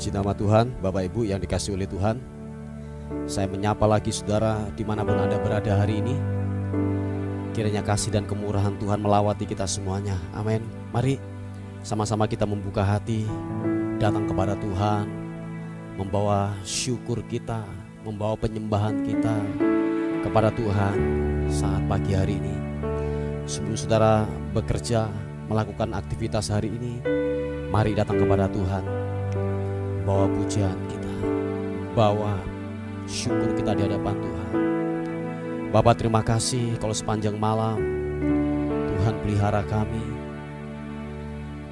Puji nama Tuhan, Bapak Ibu yang dikasihi oleh Tuhan. Saya menyapa lagi saudara dimanapun Anda berada hari ini. Kiranya kasih dan kemurahan Tuhan melawati kita semuanya. Amin. Mari sama-sama kita membuka hati, datang kepada Tuhan, membawa syukur kita, membawa penyembahan kita kepada Tuhan saat pagi hari ini. Sebelum saudara bekerja, melakukan aktivitas hari ini, mari datang kepada Tuhan. Bawa pujian kita, bawa syukur kita di hadapan Tuhan. Bapak, terima kasih kalau sepanjang malam Tuhan pelihara kami.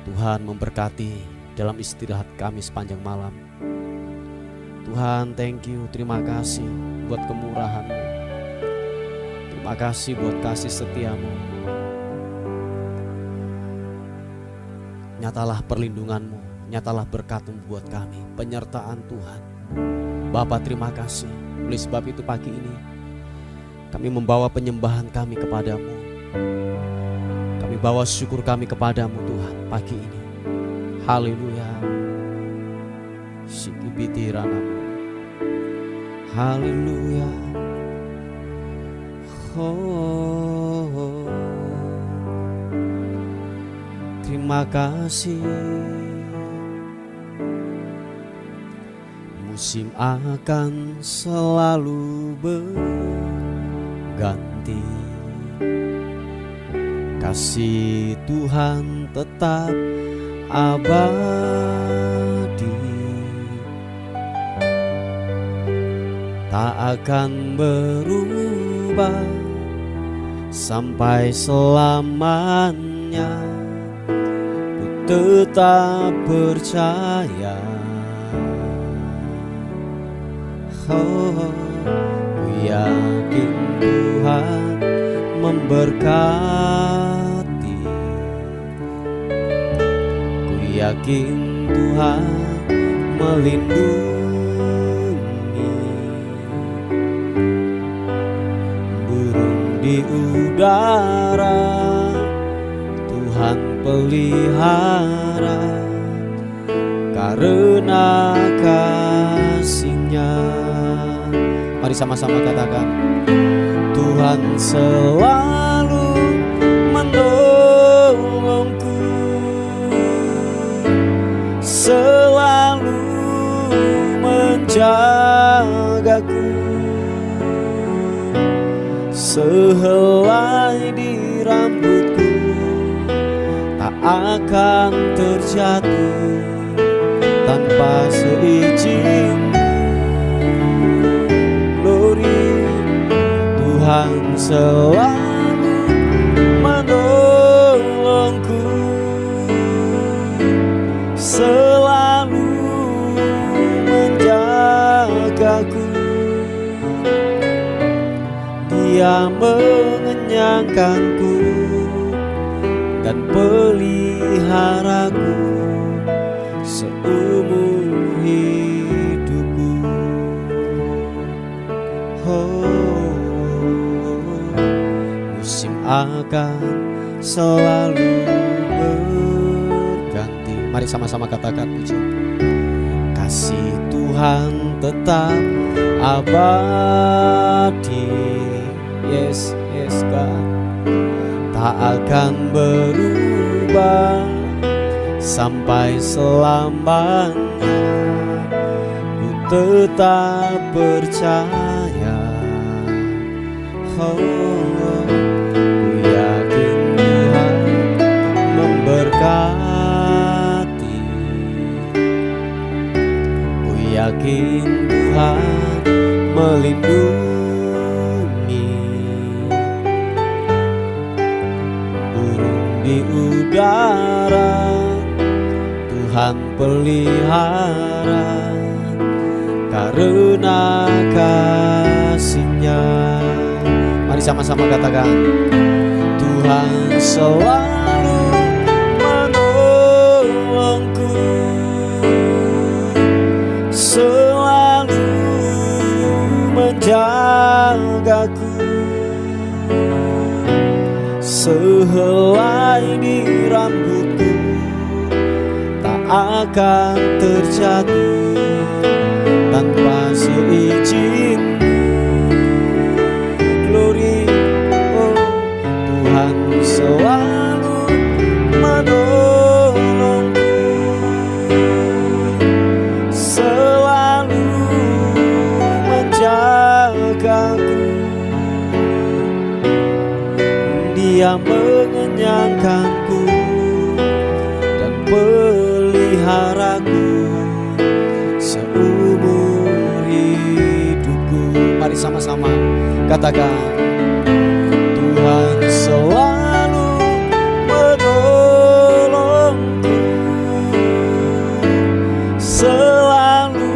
Tuhan memberkati dalam istirahat kami sepanjang malam. Tuhan, thank you, terima kasih buat kemurahan-Mu. Terima kasih buat kasih setia-Mu. Nyatalah perlindungan-Mu, nyatalah berkat-Mu buat kami, penyertaan Tuhan. Bapa, terima kasih. Oleh sebab itu pagi ini kami membawa penyembahan kami kepadamu. Kami bawa syukur kami kepadamu Tuhan pagi ini. Haleluya. Sikibiti ranamu. Haleluya. Oh, terima kasih. Musim akan selalu berganti, kasih Tuhan tetap abadi, tak akan berubah sampai selamanya. Ku tetap percaya. Oh, ku yakin Tuhan memberkati. Ku yakin Tuhan melindungi. Burung di udara Tuhan pelihara karena kasih-Nya. Mari sama-sama katakan, Tuhan selalu menolongku, selalu menjagaku, sehelai di rambutku tak akan terjatuh tanpa seizin. Tuhan selalu menolongku, selalu menjagaku. Dia mengenyangkanku dan peliharaku seumur hidupku. Musim akan selalu berganti. Mari sama-sama katakan puji. Kasih Tuhan tetap abadi. Yes, yes God. Tak akan berubah sampai selamanya. Ku tetap percaya. Oh, ku yakin Tuhan memberkati. Ku yakin Tuhan melindungi. Burung di udara Tuhan pelihara karena kasih-Nya. Mari sama-sama katakan, Tuhan selalu menolongku, selalu menjagaku, sehelai di rambutku tak akan terjadi tanpa seizin. Glory, oh Tuhan selalu menolongku, selalu menjagaku. Dia mengenyangkanku dan peliharaku seumur hidupku. Mari sama-sama katakan, Tuhan selalu menolongku, selalu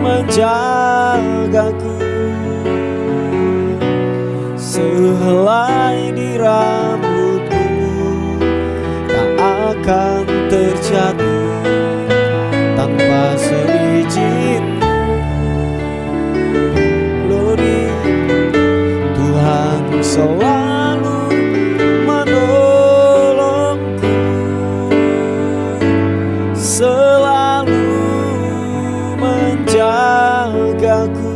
menjagaku. Sehelai di rambutku tak akan terjadi tanpa seizin. Glory, Tuhan selalu menolongku, selalu menjagaku.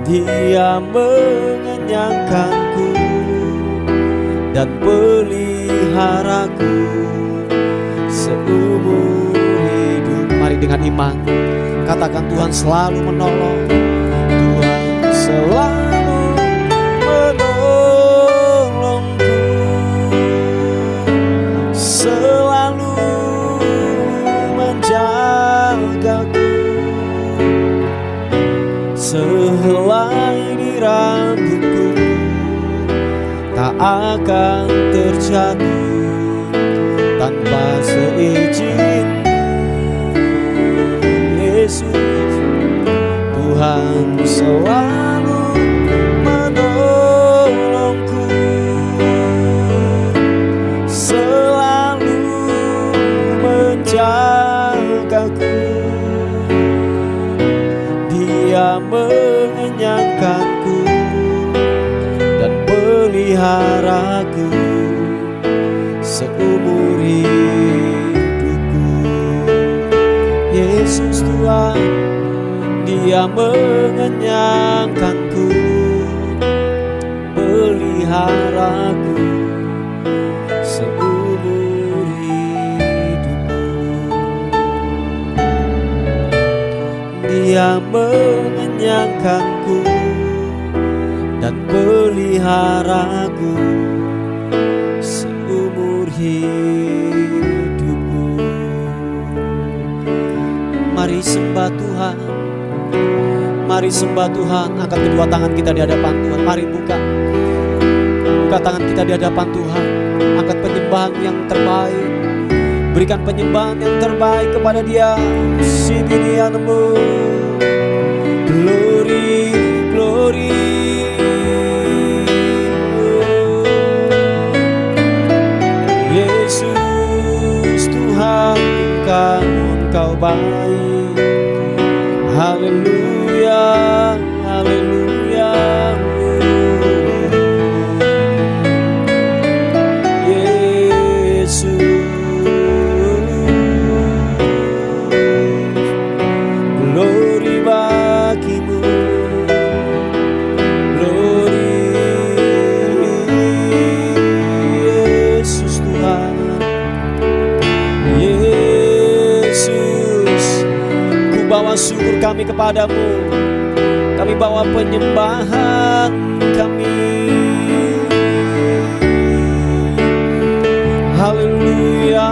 Dia mengenyangkanku dan peliharaku seumur hidup. Mari dengan iman katakan, Tuhan selalu menolong, Tuhan selalu menolongku, selalu menjagaku. Sehelai di rambutku tak akan terjadi tanpa seizin. Yesus, Tuhan selalu menolongku, selalu menjagaku. Dia mengenyangkanku dan peliharaku seumur hidupku. Yesus Tuhan, Dia mengenyangkanku, peliharaku seumur hidupku. Dia mengenyangkanku dan peliharaku seumur hidupku. Mari sembah Tuhan, mari sembah Tuhan. Angkat kedua tangan kita di hadapan Tuhan. Mari buka tangan kita di hadapan Tuhan. Angkat penyembahan yang terbaik, berikan penyembahan yang terbaik kepada Dia. Sibinianmu, glory, glory. Yesus Tuhan, Engkau baik. Haleluya, haleluya. Yesus, glory bagimu, glory. Yesus Tuhan, Yesus, ku bawa syukur kami kepadamu, kami bawa penyembahan kami. Haleluya.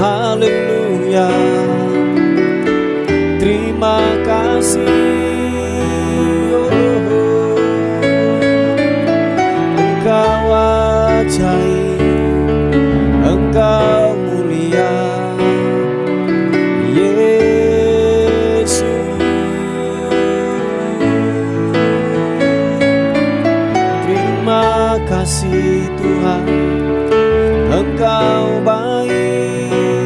Haleluya. Terima kasih. Engkau ajaib, Engkau mulia, Yesus. Terima kasih Tuhan, Engkau baik.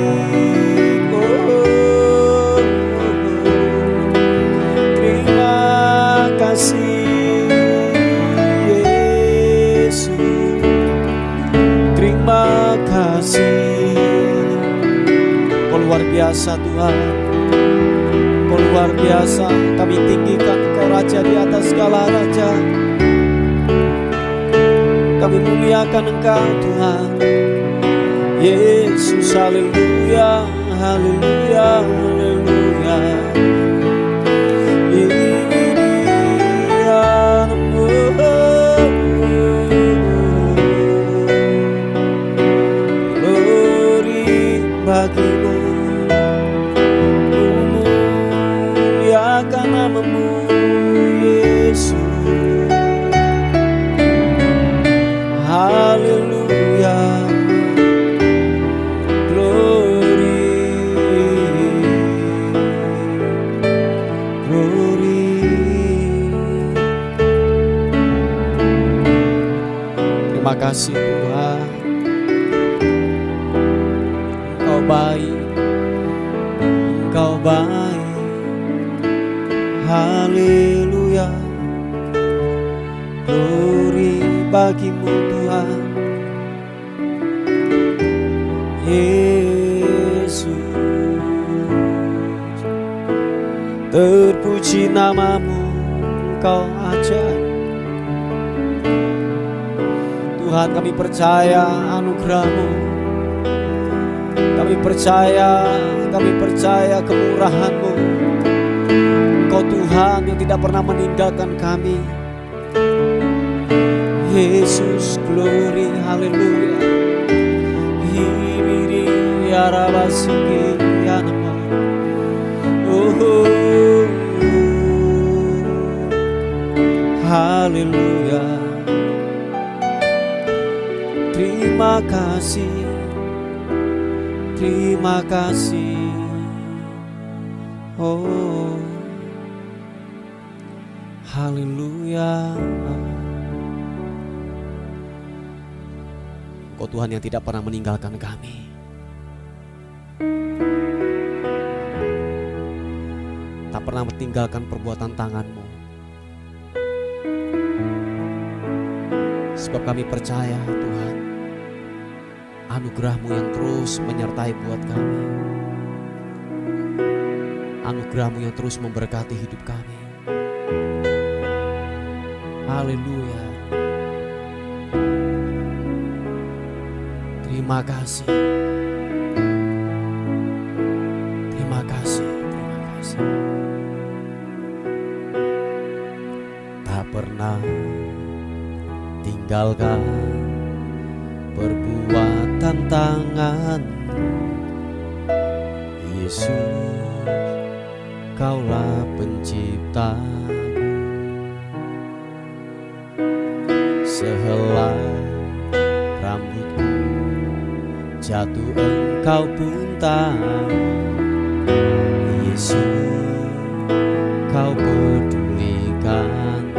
Yesus. Terima kasih. Kau luar biasa Tuhan, Kau luar biasa. Kami tinggikan Kau Raja di atas segala raja. Kami muliakan Engkau Tuhan Yesus. Haleluya, haleluya, haleluya. Glory bagimu, muliakan namamu Yesus. Haleluya, glory, glory. Terima kasih Tuhan, Engkau baik, Engkau baik. Haleluya, glory bagimu Tuhan Yesus. Terpuji namamu, Engkau ajaib Tuhan. Kami percaya anugerah-Mu, kami percaya kemurahan-Mu. Engkau Tuhan yang tidak pernah meninggalkan kami Yesus. Glory, haleluya. Hibiri ya rabasiki ya nama. Oh, haleluya. Terima kasih, terima kasih. Oh, haleluya. Engkau Tuhan yang tidak pernah meninggalkan kami. Tak pernah meninggalkan perbuatan tangan-Mu. Sebab kami percaya Tuhan, anugerah-Mu yang terus menyertai buat kami. Anugerah-Mu yang terus memberkati hidup kami. Haleluya. Terima kasih. Terima kasih, terima kasih. Tak pernah tinggalkan perbuatan tangan Yesus. Kaulah pencipta, sehelai rambutku jatuh Engkau pun tahu. Yesus, Kau pedulikan.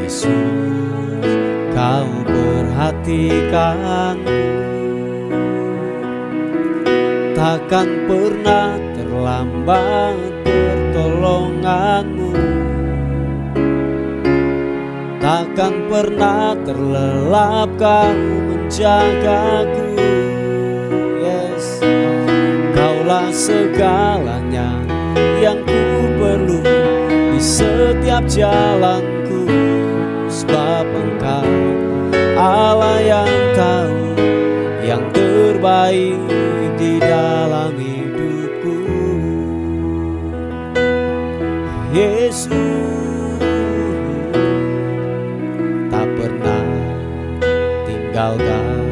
Yesus, Kau perhatikan. Takkan pernah terlambat pertolongan-Mu. Takkan pernah terlelap Kau menjagaku. Yes, Kaulah segalanya yang ku perlu di setiap jalanku. Sebab Engkau Allah yang tahu yang terbaik di dalam hidupku. Yesus, tak pernah tinggalkan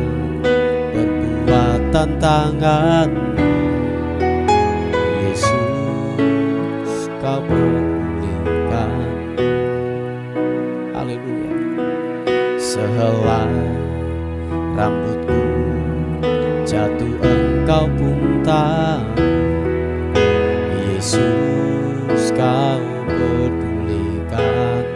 perbuatan tangan. Yesus, Kau pedulikan. Haleluya. Sehelai rambutku jatuh Engkau pun tahu. Yesus, Kau pedulikan.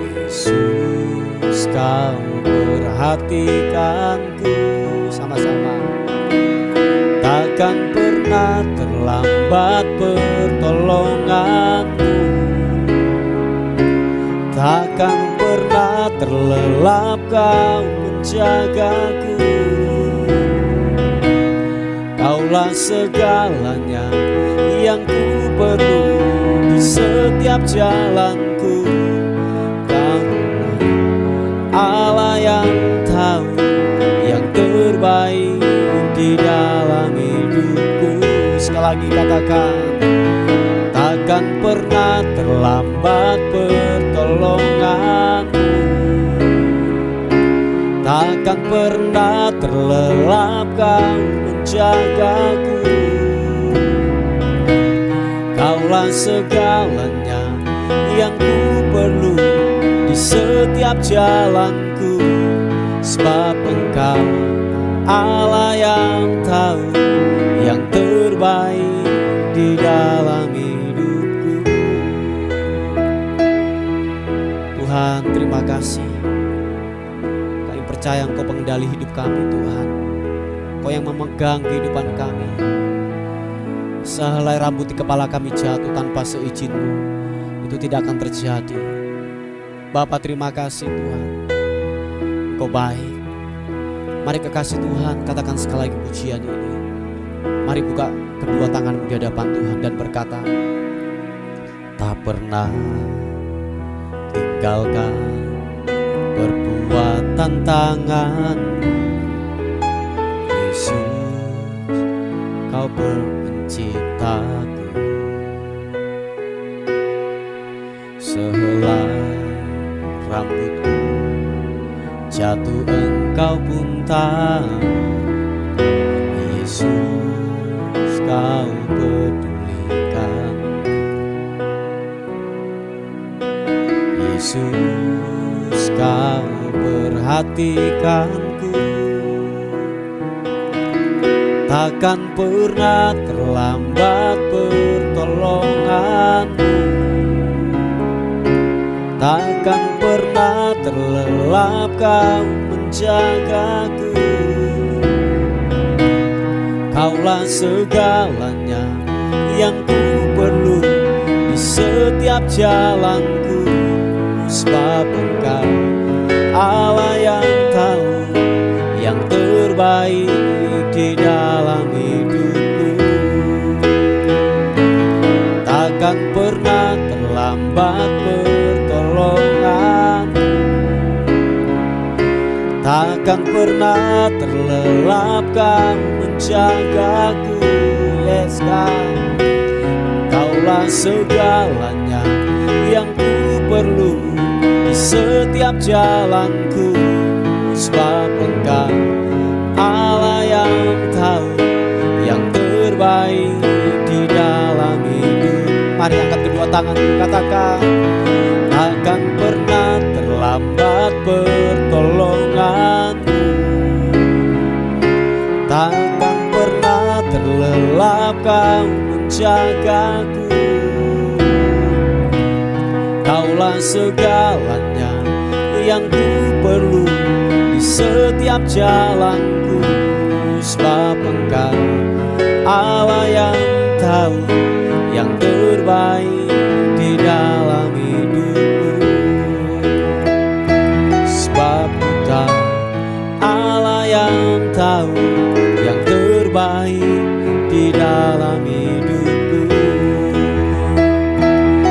Yesus, Kau perhatikanku. Sama-sama. Takkan pernah terlambat pertolongan. Takkan pernah terlelap Kau menjagaku. Kaulah segalanya yang ku perlu di setiap jalanku. Kaulah Allah yang tahu yang terbaik di dalam hidupku. Sekali lagi katakan, takkan pernah terlambat pertolonganmu. Takkan pernah terlelap Kau menjagaku. Kaulah segalanya yang ku perlu di setiap jalanku. Sebab Engkau Allah yang tahu yang terbaik di dalam hidupku. Tuhan, terima kasih. Kami percaya Engkau pengendali hidup kami, Tuhan. Engkau yang memegang kehidupan kami. Sehelai rambut di kepala kami jatuh tanpa seizin-Mu, itu tidak akan terjadi. Bapa, terima kasih Tuhan, Engkau baik. Mari kekasih Tuhan, katakan sekali lagi pujian ini. Mari buka kedua tanganmu di hadapan Tuhan dan berkata, tak pernah tinggalkan perbuatan tangan-Mu. Yesus, Kau penciptaku. Sehelai rambutku jatuh Engkau pun tahu. Yesus, Kau pedulikan. Yesus, Kau perhatikanku. Takkan pernah terlambat pertolongan-Mu. Takkan pernah terlelap Kau menjagaku. Kaulah segalanya yang ku perlu di setiap jalanku. Sebab Engkau Allah yang tahu yang terbaik di dalam hidupku. Takkan pernah terlambat pertolongan. Takkan pernah terlelap Kau menjagaku. Yes God, Kaulah segalanya yang ku perlu di setiap jalanku. Sebab Engkau Allah yang tahu yang terbaik di dalam hidup. Mari angkat kedua tangan, katakan, takkan pernah terlambat pertolongan-Mu. Takkan pernah terlelap Kau menjagaku. Kaulah segalanya yang ku perlu di setiap jalanku. Sebab Engkau Allah yang tahu yang terbaik di dalam hidupku. Sebab ku tahu Allah yang tahu yang terbaik di dalam hidupku.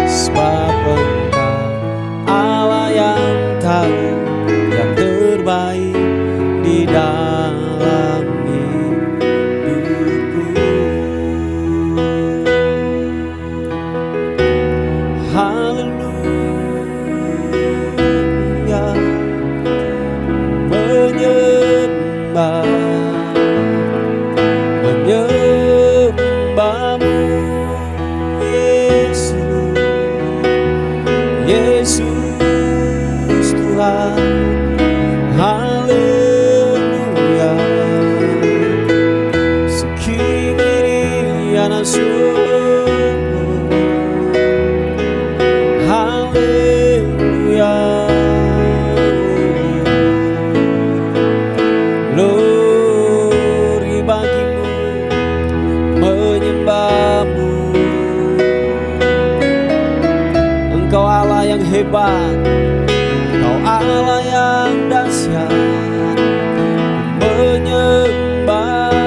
Sebab Engkau Allah yang tahu yang terbaik di dalam hidupku. Haleluya, menyembah-Mu Yesus, Yesus Tuhan. Haleluya, sekiranya haleluya, glory bagimu, menyembah-Mu. Engkau Allah yang hebat, Kau Allah yang dahsyat. Menyembahmu,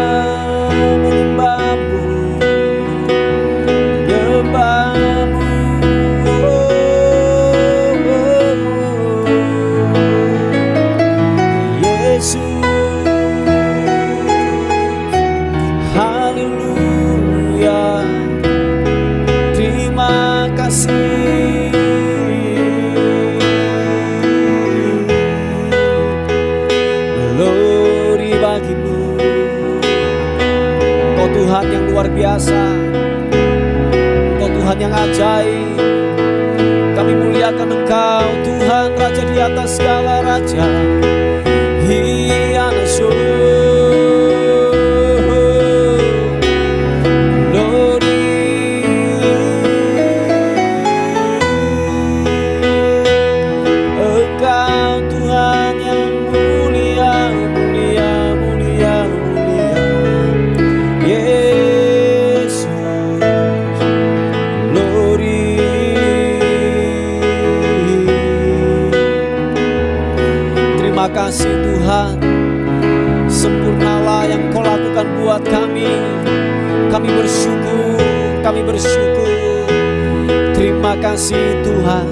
Yesus, haleluya, terima kasih. Glory bagimu, Kau Tuhan yang luar biasa, Kau Tuhan yang ajaib. Kami muliakan Engkau Tuhan, Raja di atas segala raja. Hiana Engkau Tuhan yang mulia, mulia, mulia, mulia. Yesus, glory. Terima kasih Tuhan, sempurnalah yang Kau lakukan buat kami. Kami bersyukur, kami bersyukur. Terima kasih Tuhan,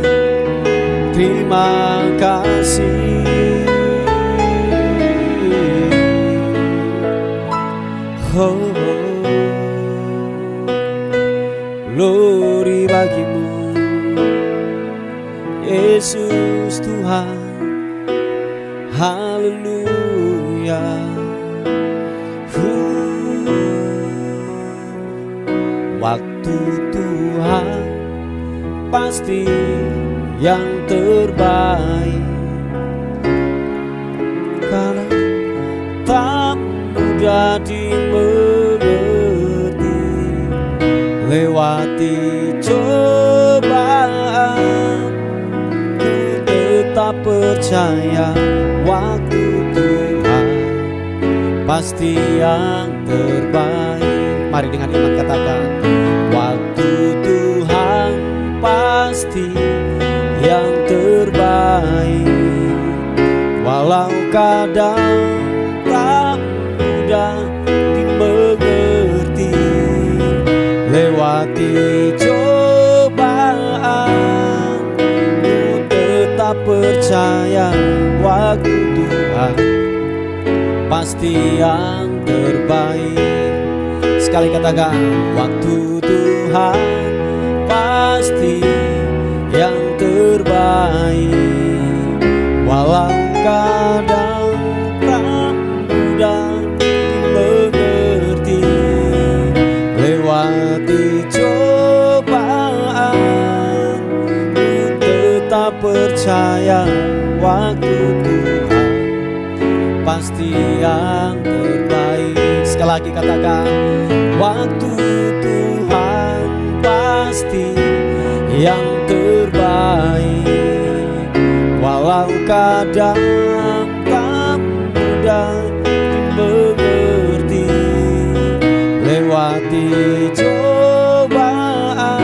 terima kasih. Oh, glory bagimu, Yesus Tuhan, haleluya. Waktu Tuhan pasti yang terbaik, karena tak mudah dimengerti. Lewati cobaan, ku tetap percaya waktu Tuhan pasti yang terbaik. Mari dengan iman katakan, waktu Tuhan pasti yang terbaik. Walau kadang tak mudah dimengerti. Lewati cobaan, ku tetap percaya waktu Tuhan pasti yang terbaik. Sekali katakan, waktu Tuhan pasti yang terbaik. Walau kadang tak mudah dimengerti. Lewati cobaan, ku tetap percaya waktu Tuhan pasti yang terbaik. Sekali lagi katakan, waktu Tuhan pasti yang terbaik. Walau kadang tak mudah dimengerti. Lewati cobaan,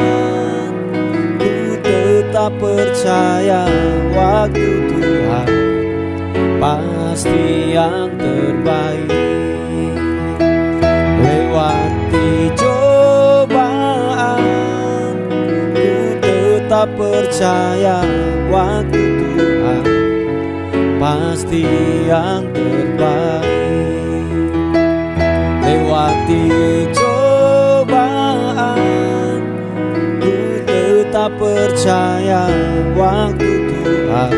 ku tetap percaya waktu Tuhan pasti yang terbaik. Lewati cobaan, ku tetap percaya waktu Tuhan pasti yang terbaik. Lewati cobaan, ku tetap percaya waktu Tuhan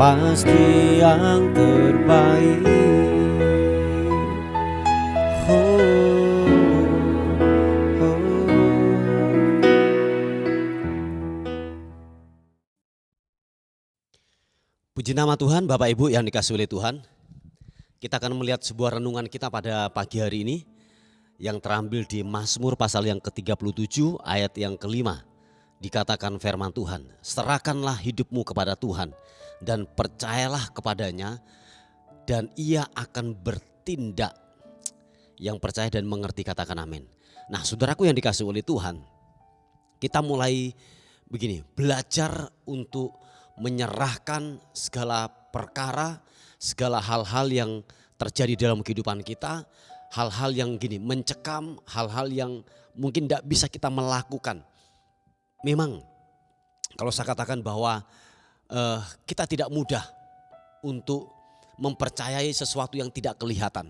pasti yang terbaik. Puji nama Tuhan, Bapak Ibu yang dikasihi oleh Tuhan. Kita akan melihat sebuah renungan kita pada pagi hari ini yang terambil di Mazmur pasal yang ke-37 ayat yang ke-5. Dikatakan firman Tuhan, serahkanlah hidupmu kepada Tuhan dan percayalah kepadanya dan ia akan bertindak. Yang percaya dan mengerti katakan amin. Nah, saudaraku yang dikasihi oleh Tuhan, kita mulai begini, belajar untuk menyerahkan segala perkara, segala hal-hal yang terjadi dalam kehidupan kita, hal-hal yang gini mencekam, hal-hal yang mungkin tidak bisa kita melakukan. Memang kalau saya katakan bahwa kita tidak mudah untuk mempercayai sesuatu yang tidak kelihatan.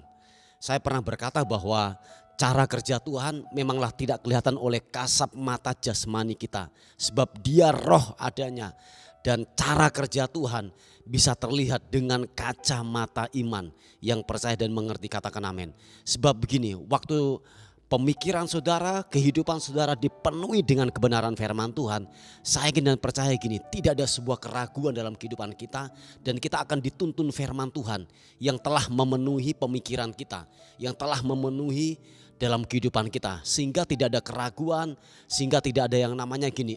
Saya pernah berkata bahwa cara kerja Tuhan memanglah tidak kelihatan oleh kasat mata jasmani kita, sebab Dia roh adanya. Dan cara kerja Tuhan bisa terlihat dengan kacamata iman. Yang percaya dan mengerti katakan amin. Sebab begini, waktu pemikiran saudara, kehidupan saudara dipenuhi dengan kebenaran firman Tuhan, saya yakin dan percaya gini, tidak ada sebuah keraguan dalam kehidupan kita, dan kita akan dituntun firman Tuhan yang telah memenuhi pemikiran kita, yang telah memenuhi dalam kehidupan kita, sehingga tidak ada keraguan, sehingga tidak ada yang namanya gini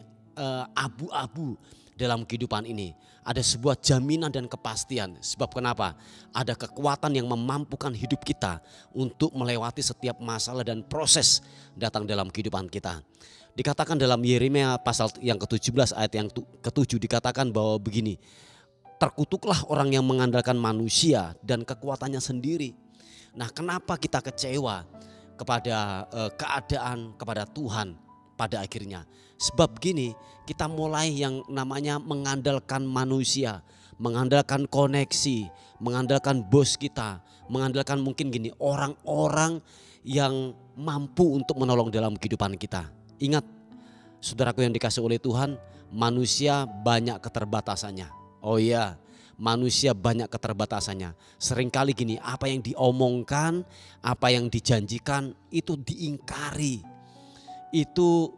abu-abu dalam kehidupan ini. Ada sebuah jaminan dan kepastian. Sebab kenapa? Ada kekuatan yang memampukan hidup kita untuk melewati setiap masalah dan proses datang dalam kehidupan kita. Dikatakan dalam Yeremia pasal yang ke-17 ayat yang ke-7 dikatakan bahwa begini, terkutuklah orang yang mengandalkan manusia dan kekuatannya sendiri. Nah, kenapa kita kecewa kepada keadaan, kepada Tuhan pada akhirnya? Sebab gini, kita mulai yang namanya mengandalkan manusia, mengandalkan koneksi, mengandalkan bos kita, mengandalkan mungkin gini orang-orang yang mampu untuk menolong dalam kehidupan kita. Ingat, saudaraku yang dikasih oleh Tuhan, manusia banyak keterbatasannya. Oh iya, manusia banyak keterbatasannya. Seringkali gini, apa yang diomongkan, apa yang dijanjikan itu diingkari. Itu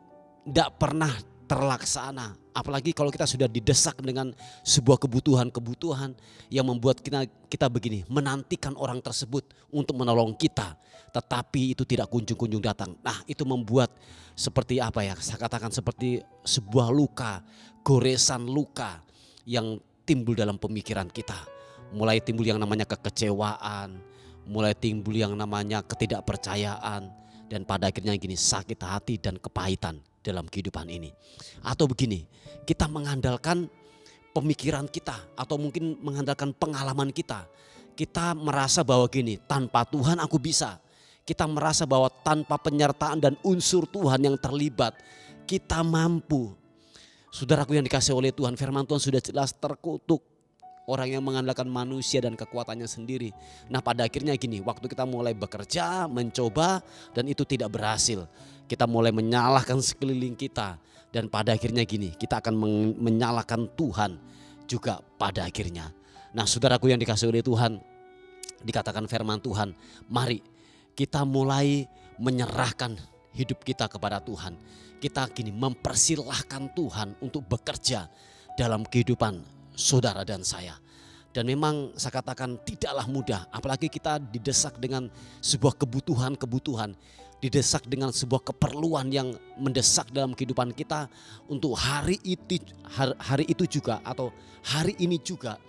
tidak pernah terlaksana. Apalagi kalau kita sudah didesak dengan sebuah kebutuhan-kebutuhan yang membuat kita begini, menantikan orang tersebut untuk menolong kita, tetapi itu tidak kunjung-kunjung datang. Nah, itu membuat seperti apa ya, saya katakan seperti sebuah luka, goresan luka yang timbul dalam pemikiran kita. Mulai timbul yang namanya kekecewaan, mulai timbul yang namanya ketidakpercayaan, dan pada akhirnya gini, sakit hati dan kepahitan dalam kehidupan ini. Atau begini, kita mengandalkan pemikiran kita atau mungkin mengandalkan pengalaman kita. Kita merasa bahwa gini, tanpa Tuhan aku bisa. Kita merasa bahwa tanpa penyertaan dan unsur Tuhan yang terlibat, kita mampu. Saudaraku yang dikasih oleh Tuhan, firman Tuhan sudah jelas, terkutuk orang yang mengandalkan manusia dan kekuatannya sendiri. Nah, pada akhirnya gini, waktu kita mulai bekerja, mencoba dan itu tidak berhasil, kita mulai menyalahkan sekeliling kita, dan pada akhirnya gini, kita akan menyalahkan Tuhan juga pada akhirnya. Nah, saudaraku yang dikasih oleh Tuhan, dikatakan firman Tuhan, mari kita mulai menyerahkan hidup kita kepada Tuhan. Kita gini mempersilahkan Tuhan untuk bekerja dalam kehidupan saudara dan saya. Dan memang saya katakan tidaklah mudah, apalagi kita didesak dengan sebuah kebutuhan-kebutuhan, didesak dengan sebuah keperluan yang mendesak dalam kehidupan kita untuk hari itu juga atau hari ini juga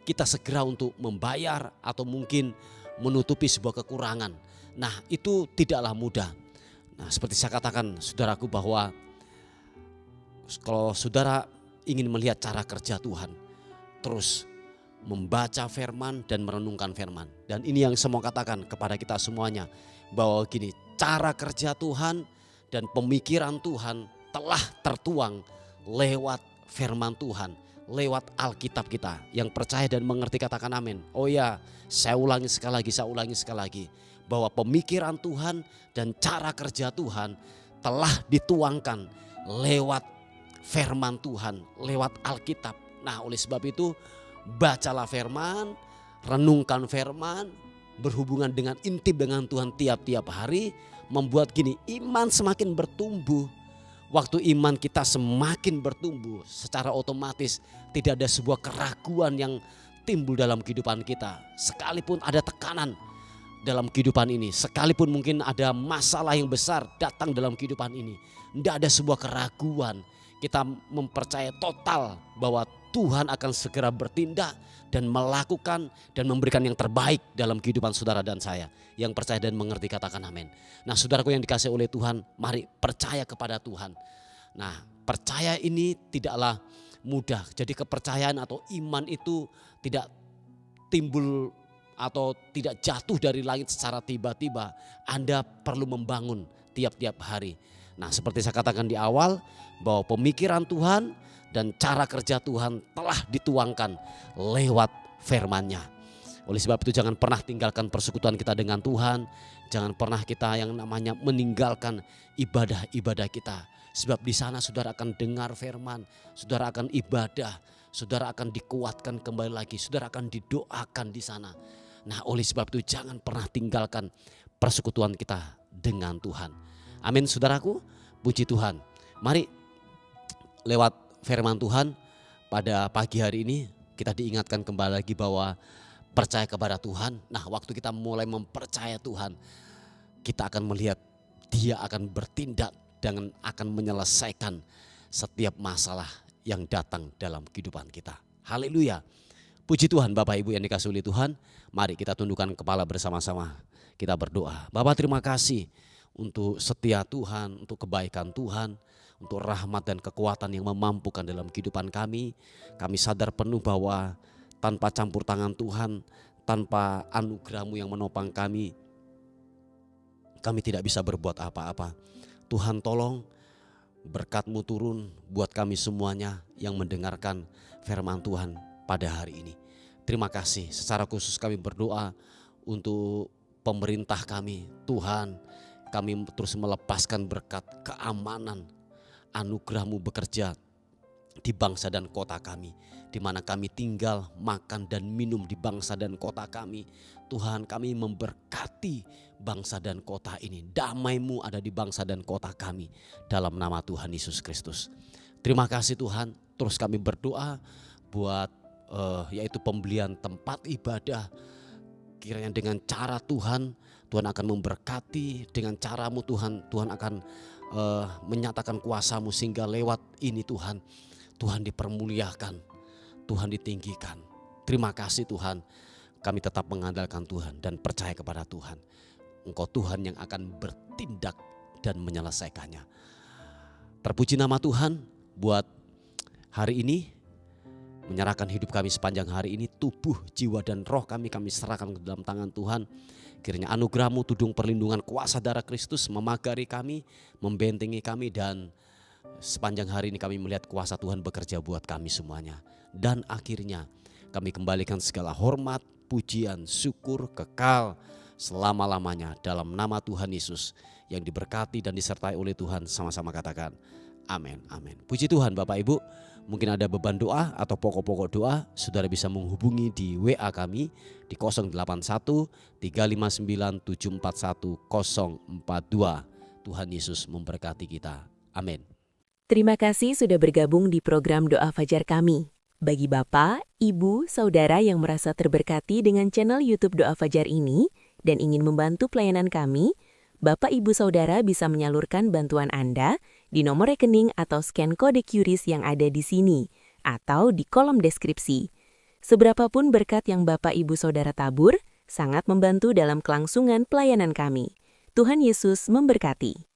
kita segera untuk membayar atau mungkin menutupi sebuah kekurangan. Nah, itu tidaklah mudah. Nah, seperti saya katakan saudaraku bahwa kalau saudara ingin melihat cara kerja Tuhan, terus membaca firman dan merenungkan firman. Dan ini yang saya mau katakan kepada kita semuanya, bahwa gini, cara kerja Tuhan dan pemikiran Tuhan telah tertuang lewat firman Tuhan, lewat Alkitab kita. Yang percaya dan mengerti katakan amin. Oh ya, saya ulangi sekali lagi, bahwa pemikiran Tuhan dan cara kerja Tuhan telah dituangkan lewat firman Tuhan, lewat Alkitab. Nah, oleh sebab itu bacalah firman, renungkan firman, berhubungan dengan intim dengan Tuhan tiap-tiap hari, membuat gini iman semakin bertumbuh. Waktu iman kita semakin bertumbuh, secara otomatis tidak ada sebuah keraguan yang timbul dalam kehidupan kita. Sekalipun ada tekanan dalam kehidupan ini, sekalipun mungkin ada masalah yang besar datang dalam kehidupan ini, tidak ada sebuah keraguan. Kita mempercayai total bahwa Tuhan akan segera bertindak dan melakukan dan memberikan yang terbaik dalam kehidupan saudara dan saya. Yang percaya dan mengerti katakan amin. Nah, saudaraku yang dikasih oleh Tuhan, mari percaya kepada Tuhan. Nah, percaya ini tidaklah mudah. Jadi kepercayaan atau iman itu tidak timbul atau tidak jatuh dari langit secara tiba-tiba. Anda perlu membangun tiap-tiap hari. Nah, seperti saya katakan di awal bahwa pemikiran Tuhan dan cara kerja Tuhan telah dituangkan lewat firman-Nya. Oleh sebab itu jangan pernah tinggalkan persekutuan kita dengan Tuhan. Jangan pernah kita yang namanya meninggalkan ibadah-ibadah kita. Sebab di sana saudara akan dengar firman, saudara akan ibadah, saudara akan dikuatkan kembali lagi, saudara akan didoakan di sana. Nah, oleh sebab itu jangan pernah tinggalkan persekutuan kita dengan Tuhan. Amin saudaraku, puji Tuhan. Mari lewat firman Tuhan pada pagi hari ini kita diingatkan kembali lagi bahwa percaya kepada Tuhan. Nah, waktu kita mulai mempercaya Tuhan, kita akan melihat Dia akan bertindak dan akan menyelesaikan setiap masalah yang datang dalam kehidupan kita. Haleluya. Puji Tuhan Bapak Ibu yang dikasihi oleh Tuhan. Mari kita tundukkan kepala bersama-sama. Kita berdoa. Bapak, terima kasih untuk setia Tuhan, untuk kebaikan Tuhan, untuk rahmat dan kekuatan yang memampukan dalam kehidupan kami. Kami sadar penuh bahwa tanpa campur tangan Tuhan, tanpa anugerah-Mu yang menopang kami tidak bisa berbuat apa-apa. Tuhan tolong berkat-Mu turun buat kami semuanya yang mendengarkan firman Tuhan pada hari ini. Terima kasih. Secara khusus kami berdoa untuk pemerintah kami. Tuhan, kami terus melepaskan berkat keamanan, anugerah-Mu bekerja di bangsa dan kota kami, di mana kami tinggal, makan dan minum di bangsa dan kota kami. Tuhan, kami memberkati bangsa dan kota ini. Damai-Mu ada di bangsa dan kota kami dalam nama Tuhan Yesus Kristus. Terima kasih Tuhan. Terus kami berdoa buat yaitu pembelian tempat ibadah. Kiranya dengan cara Tuhan akan memberkati, dengan cara-Mu Tuhan akan menyatakan kuasa-Mu sehingga lewat ini Tuhan dipermuliakan, Tuhan ditinggikan. Terima kasih Tuhan, kami tetap mengandalkan Tuhan dan percaya kepada Tuhan. Engkau Tuhan yang akan bertindak dan menyelesaikannya. Terpuji nama Tuhan buat hari ini, menyerahkan hidup kami sepanjang hari ini, tubuh, jiwa dan roh kami serahkan ke dalam tangan Tuhan. Kiranya anugerah-Mu, tudung perlindungan kuasa darah Kristus memagari kami, membentengi kami, dan sepanjang hari ini kami melihat kuasa Tuhan bekerja buat kami semuanya. Dan akhirnya kami kembalikan segala hormat, pujian, syukur, kekal selama-lamanya dalam nama Tuhan Yesus yang diberkati dan disertai oleh Tuhan. Sama-sama katakan amin, amin. Puji Tuhan Bapak Ibu. Mungkin ada beban doa atau pokok-pokok doa, saudara bisa menghubungi di WA kami di 081 359 741 042. Tuhan Yesus memberkati kita. Amin. Terima kasih sudah bergabung di program Doa Fajar kami. Bagi Bapak, Ibu, Saudara yang merasa terberkati dengan channel YouTube Doa Fajar ini dan ingin membantu pelayanan kami, Bapak Ibu Saudara bisa menyalurkan bantuan Anda di nomor rekening atau scan kode QRIS yang ada di sini atau di kolom deskripsi. Seberapapun berkat yang Bapak Ibu Saudara tabur, sangat membantu dalam kelangsungan pelayanan kami. Tuhan Yesus memberkati.